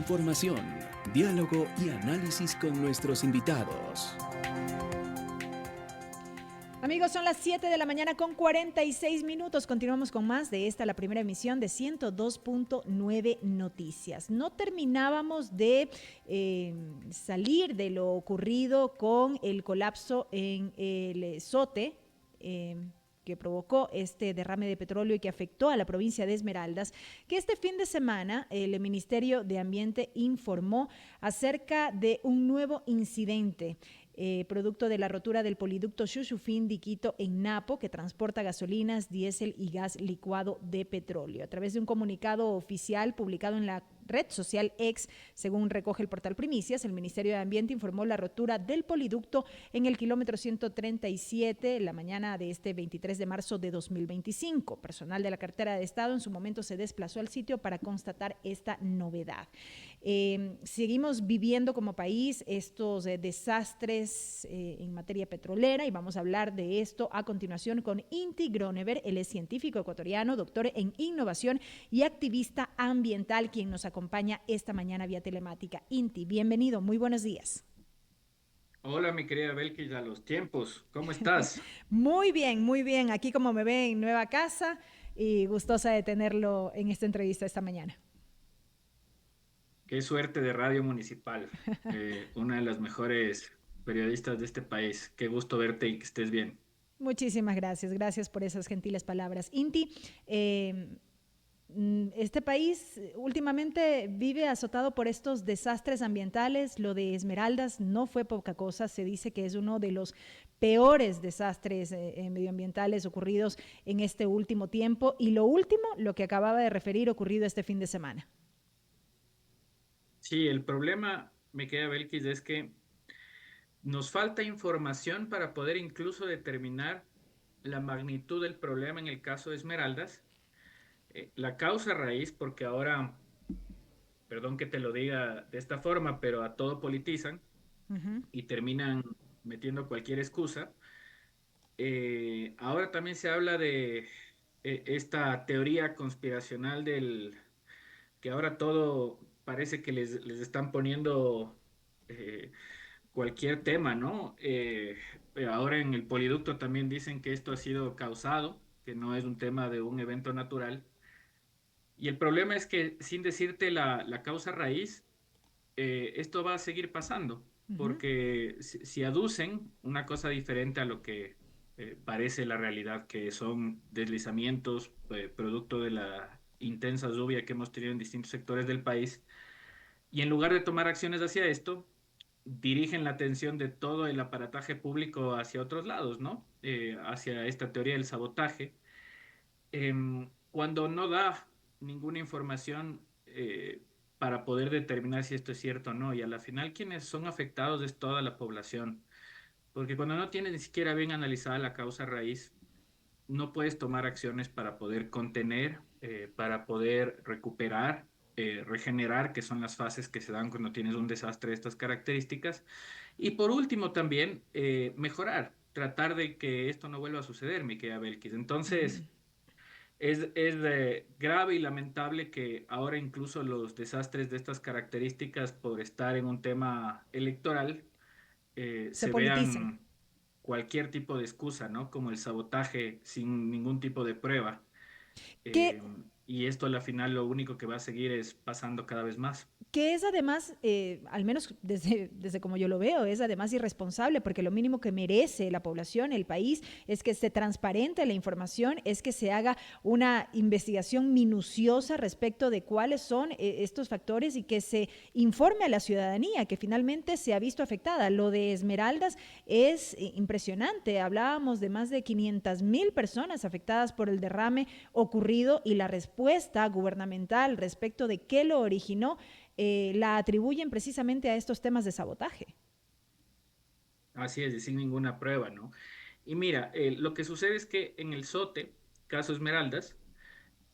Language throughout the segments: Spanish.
Información, diálogo y análisis con nuestros invitados. Amigos, son las 7 de la mañana con 46 minutos. Continuamos con más de esta, la primera emisión de 102.9 Noticias. No terminábamos de salir de lo ocurrido con el colapso en el Sote, que provocó este derrame de petróleo y que afectó a la provincia de Esmeraldas, que este fin de semana el Ministerio de Ambiente informó acerca de un nuevo incidente producto de la rotura del poliducto Xuxufín-Diquito en Napo, que transporta gasolinas, diésel y gas licuado de petróleo. A través de un comunicado oficial publicado en la red social X, según recoge el portal Primicias, el Ministerio de Ambiente informó la rotura del poliducto en el kilómetro 137 la mañana de este 23 de marzo de 2025. Personal de la cartera de Estado en su momento se desplazó al sitio para constatar esta novedad. Seguimos viviendo como país estos desastres en materia petrolera y vamos a hablar de esto a continuación con Inti Gronever. Él es científico ecuatoriano, doctor en innovación y activista ambiental, quien nos acompaña esta mañana vía telemática. Inti, bienvenido, muy buenos días. Hola, mi querida Belkis, a los tiempos, ¿cómo estás? Muy bien, aquí como me ve en nueva casa y gustosa de tenerlo en esta entrevista esta mañana. Qué suerte de Radio Municipal, una de las mejores periodistas de este país. Qué gusto verte y que estés bien. Muchísimas gracias, gracias por esas gentiles palabras. Inti, este país últimamente vive azotado por estos desastres ambientales. Lo de Esmeraldas no fue poca cosa. Se dice que es uno de los peores desastres medioambientales ocurridos en este último tiempo. Y lo último, lo que acababa de referir, ocurrido este fin de semana. Sí, el problema, mi querida Belkis, es que nos falta información para poder incluso determinar la magnitud del problema en el caso de Esmeraldas, la causa raíz, porque ahora, perdón que te lo diga de esta forma, pero a todo politizan y terminan metiendo cualquier excusa. Ahora también se habla de esta teoría conspiracional del que ahora todo parece que les están poniendo cualquier tema, ¿no? Ahora en el poliducto también dicen que esto ha sido causado, que no es un tema de un evento natural. Y el problema es que sin decirte la causa raíz, esto va a seguir pasando, porque si aducen una cosa diferente a lo que parece la realidad, que son deslizamientos producto de la intensa lluvia que hemos tenido en distintos sectores del país, y en lugar de tomar acciones hacia esto, dirigen la atención de todo el aparataje público hacia otros lados, ¿no? Hacia esta teoría del sabotaje cuando no da ninguna información para poder determinar si esto es cierto o no. Y a la final quienes son afectados es toda la población, porque cuando no tienes ni siquiera bien analizada la causa raíz, no puedes tomar acciones para poder contener, para poder recuperar, regenerar, que son las fases que se dan cuando tienes un desastre de estas características. Y por último también mejorar, tratar de que esto no vuelva a suceder, mi querida Belkis. Entonces... Es grave y lamentable que ahora incluso los desastres de estas características, por estar en un tema electoral, Se se politicen. vean cualquier tipo de excusa, ¿no? Como el sabotaje sin ningún tipo de prueba. ¿Qué, Eh, y esto a la final lo único que va a seguir es pasando cada vez más. que es además, al menos desde como yo lo veo, es además irresponsable, porque lo mínimo que merece la población, el país, es que se transparente la información, es que se haga una investigación minuciosa respecto de cuáles son estos factores y que se informe a la ciudadanía que finalmente se ha visto afectada. Lo de Esmeraldas es impresionante. Hablábamos de más de 500,000 personas afectadas por el derrame ocurrido y la respuesta gubernamental respecto de qué lo originó la atribuyen precisamente a estos temas de sabotaje. Así es, y sin ninguna prueba, ¿no? Y mira, lo que sucede es que en el SOTE, caso Esmeraldas,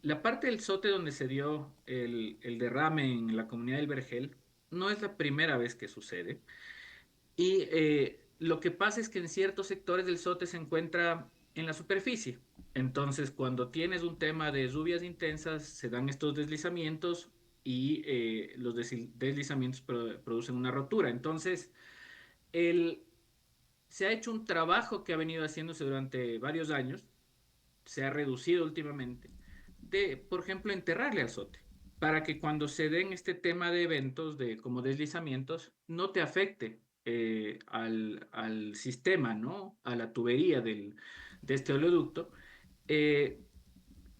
la parte del Sote donde se dio el derrame en la comunidad del Vergel no es la primera vez que sucede. Y lo que pasa es que en ciertos sectores del Sote se encuentra en la superficie. Entonces, cuando tienes un tema de lluvias intensas, se dan estos deslizamientos y los deslizamientos producen una rotura. Entonces, el, se ha hecho un trabajo que ha venido haciéndose durante varios años, se ha reducido últimamente, de, por ejemplo, enterrarle azote, para que cuando se den este tema de eventos de como deslizamientos, no te afecte al sistema, ¿no? A la tubería de este oleoducto, eh,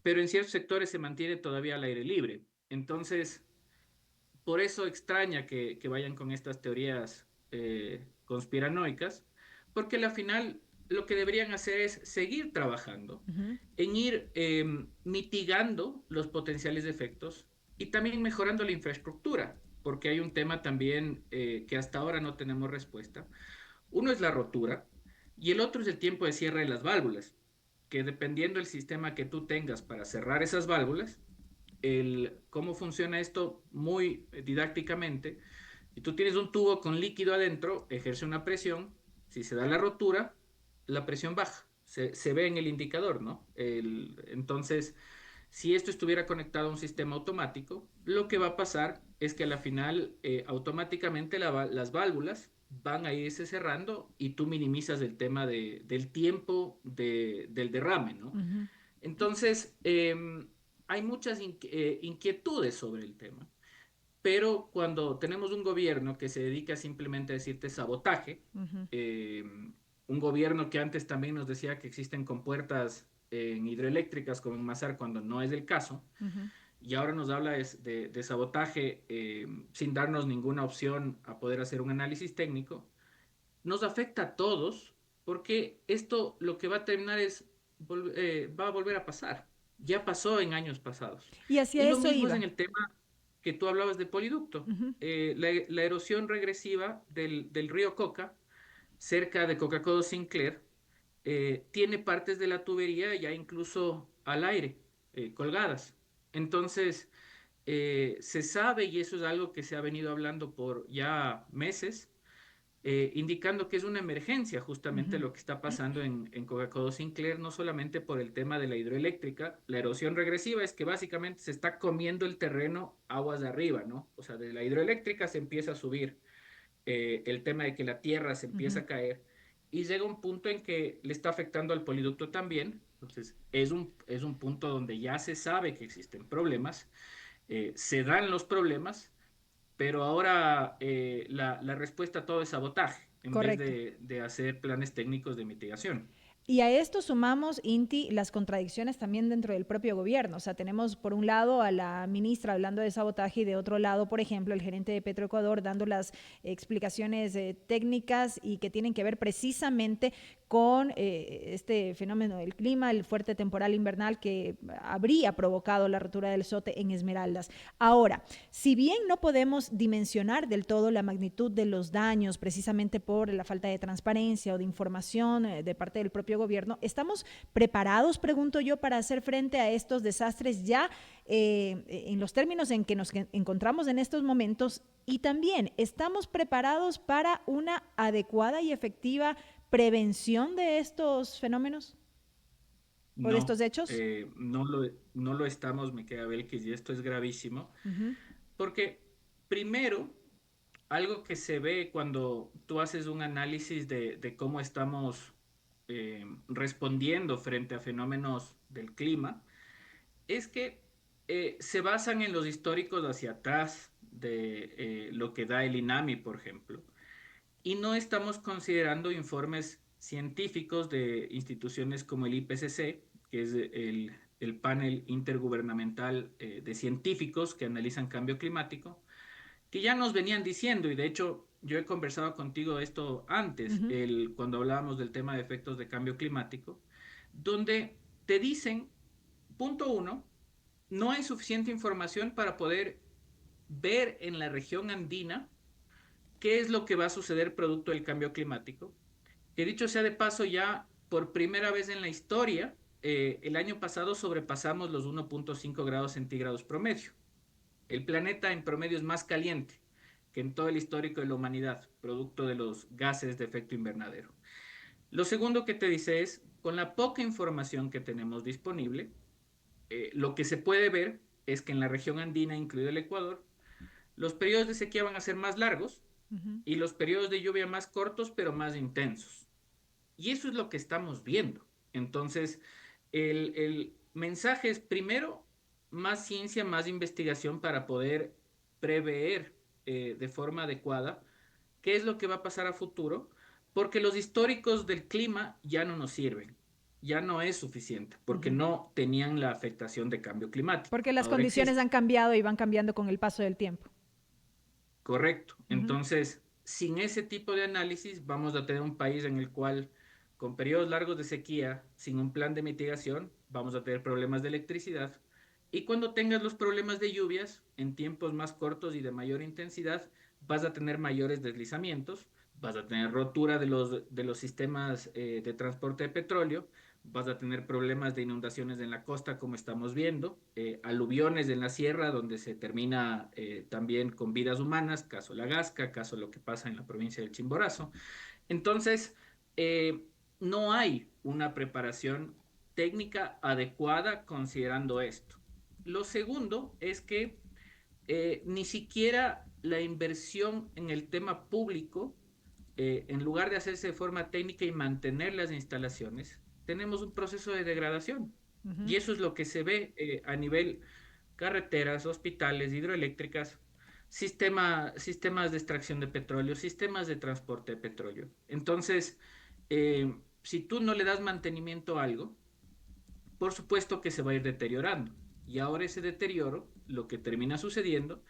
pero en ciertos sectores se mantiene todavía al aire libre. Entonces, por eso extraña que vayan con estas teorías conspiranoicas, porque al final lo que deberían hacer es seguir trabajando Ujú. en ir mitigando los potenciales efectos y también mejorando la infraestructura, porque hay un tema también que hasta ahora no tenemos respuesta. Uno es la rotura y el otro es el tiempo de cierre de las válvulas, que dependiendo del sistema que tú tengas para cerrar esas válvulas, cómo funciona esto muy didácticamente. Si tú tienes un tubo con líquido adentro, ejerce una presión. Si se da la rotura, la presión baja. Se ve en el indicador, ¿no? Entonces, si esto estuviera conectado a un sistema automático, lo que va a pasar es que a la final automáticamente las válvulas van a irse cerrando y tú minimizas el tema del tiempo del derrame, ¿no? Ujú. Entonces, hay muchas inquietudes sobre el tema, pero cuando tenemos un gobierno que se dedica simplemente a decirte sabotaje, Ujú. eh, un gobierno que antes también nos decía que existen compuertas en hidroeléctricas como en Masar cuando no es el caso, Ujú. y ahora nos habla de sabotaje sin darnos ninguna opción a poder hacer un análisis técnico, nos afecta a todos porque esto lo que va a terminar es, va a volver a pasar. Ya pasó en años pasados. Y Y hacia lo eso mismo es en iba. el tema que tú hablabas de poliducto. Ujú. La erosión regresiva del río Coca, cerca de Coca-Cola Sinclair, tiene partes de la tubería ya incluso al aire, colgadas. Entonces, se sabe, y eso es algo que se ha venido hablando por ya meses, indicando que es una emergencia justamente Ujú. lo que está pasando en Coca-Cola Sinclair, no solamente por el tema de la hidroeléctrica, la erosión regresiva es que básicamente se está comiendo el terreno aguas de arriba, ¿no? O sea, de la hidroeléctrica se empieza a subir el tema de que la tierra se empieza Ujú. a caer y llega un punto en que le está afectando al poliducto también, entonces es un punto donde ya se sabe que existen problemas, se dan los problemas pero ahora la respuesta a todo es sabotaje, en vez Correcto. de hacer planes técnicos de mitigación. Y a esto sumamos, Inti, las contradicciones también dentro del propio gobierno. O sea, tenemos por un lado a la ministra hablando de sabotaje y de otro lado, por ejemplo, el gerente de Petroecuador dando las explicaciones técnicas y que tienen que ver precisamente con este fenómeno del clima, el fuerte temporal invernal que habría provocado la rotura del Sote en Esmeraldas. Ahora, si bien no podemos dimensionar del todo la magnitud de los daños precisamente por la falta de transparencia o de información de parte del propio gobierno, ¿estamos preparados, pregunto yo, para hacer frente a estos desastres ya en los términos en que nos encontramos en estos momentos? Y también, ¿estamos preparados para una adecuada y efectiva prevención de estos fenómenos o de estos No, hechos? no lo estamos, me queda ver que y esto es gravísimo, Uh -huh. porque primero, algo que se ve cuando tú haces un análisis de cómo estamos respondiendo frente a fenómenos del clima, es que se basan en los históricos hacia atrás de lo que da el INAMI, por ejemplo, y no estamos considerando informes científicos de instituciones como el IPCC, que es el panel intergubernamental de científicos que analizan cambio climático, que ya nos venían diciendo, y de hecho yo he conversado contigo esto Uh antes, -huh. cuando hablábamos del tema de efectos de cambio climático, donde te dicen, punto uno, no hay suficiente información para poder ver en la región andina qué es lo que va a suceder producto del cambio climático. Que dicho sea de paso, ya por primera vez en la historia, el año pasado sobrepasamos los 1.5 grados centígrados promedio. El planeta en promedio es más caliente que en todo el histórico de la humanidad, producto de los gases de efecto invernadero. Lo segundo que te dice es, con la poca información que tenemos disponible, lo que se puede ver es que en la región andina, incluido el Ecuador, los periodos de sequía van a ser más largos Ujú. y los periodos de lluvia más cortos, pero más intensos. Y eso es lo que estamos viendo. Entonces, el mensaje es primero más ciencia, más investigación para poder prever de forma adecuada qué es lo que va a pasar a futuro, porque los históricos del clima ya no nos sirven, ya no es suficiente, porque Ujú. no tenían la afectación de cambio climático. Porque las Ahora condiciones existe. han cambiado y van cambiando con el paso del tiempo. Correcto. Ujú. Entonces, sin ese tipo de análisis, vamos a tener un país en el cual, con periodos largos de sequía, sin un plan de mitigación, vamos a tener problemas de electricidad. Y cuando tengas los problemas de lluvias, en tiempos más cortos y de mayor intensidad, vas a tener mayores deslizamientos, vas a tener rotura de los sistemas de transporte de petróleo, vas a tener problemas de inundaciones en la costa, como estamos viendo, aluviones en la sierra, donde se termina también con vidas humanas, caso La Gasca, caso lo que pasa en la provincia del Chimborazo. Entonces, no hay una preparación técnica adecuada considerando esto. Lo segundo es que ni siquiera la inversión en el tema público, en lugar de hacerse de forma técnica y mantener las instalaciones, tenemos un proceso de degradación. Ujú. Y eso es lo que se ve a nivel carreteras, hospitales, hidroeléctricas, sistemas de extracción de petróleo, sistemas de transporte de petróleo. Entonces, si tú no le das mantenimiento a algo, por supuesto que se va a ir deteriorando. Y ahora ese deterioro, lo que termina sucediendo,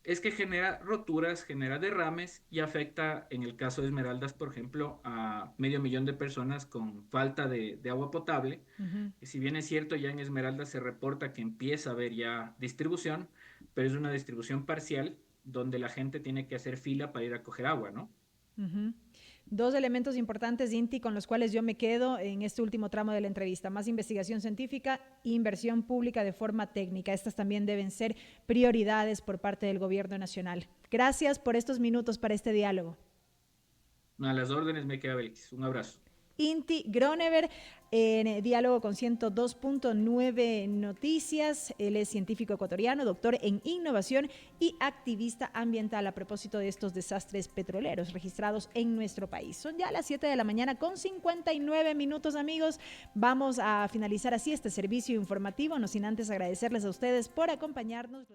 es que genera roturas, genera derrames y afecta, en el caso de Esmeraldas, por ejemplo, a 500.000 de personas con falta de agua potable. Ujú. Que si bien es cierto, ya en Esmeraldas se reporta que empieza a haber ya distribución, pero es una distribución parcial donde la gente tiene que hacer fila para ir a coger agua, ¿no? Ujú. Dos elementos importantes, Inti, con los cuales yo me quedo en este último tramo de la entrevista. Más investigación científica, inversión pública de forma técnica. Estas también deben ser prioridades por parte del gobierno nacional. Gracias por estos minutos para este diálogo. A las órdenes me queda Belkis. Un abrazo. Inti Gronever, en diálogo con 102.9 Noticias. Él es científico ecuatoriano, doctor en innovación y activista ambiental a propósito de estos desastres petroleros registrados en nuestro país. Son ya las 7 de la mañana con 59 minutos, amigos. Vamos a finalizar así este servicio informativo, no sin antes agradecerles a ustedes por acompañarnos.